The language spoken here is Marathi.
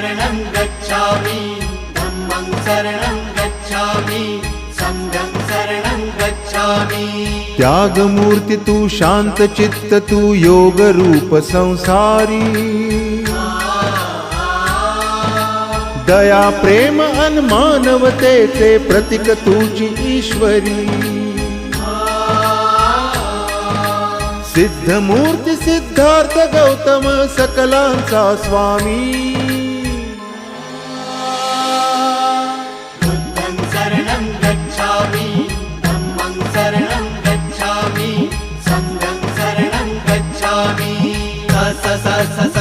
शरणं गच्छामि धम्मं शरणं गच्छामि संघं शरणं गच्छामि। त्यागमूर्ति तू शांत चित्त तू योग रूप संसारी दया प्रेम अन मानवतेचे प्रतीक तुझी ईश्वरी सिद्धमूर्ती सिद्धार्थ गौतम सकलांचा स्वामी बुद्धं शरणं गच्छामि धम्मं शरणं गच्छामि संघं शरणं गच्छामि। स स स स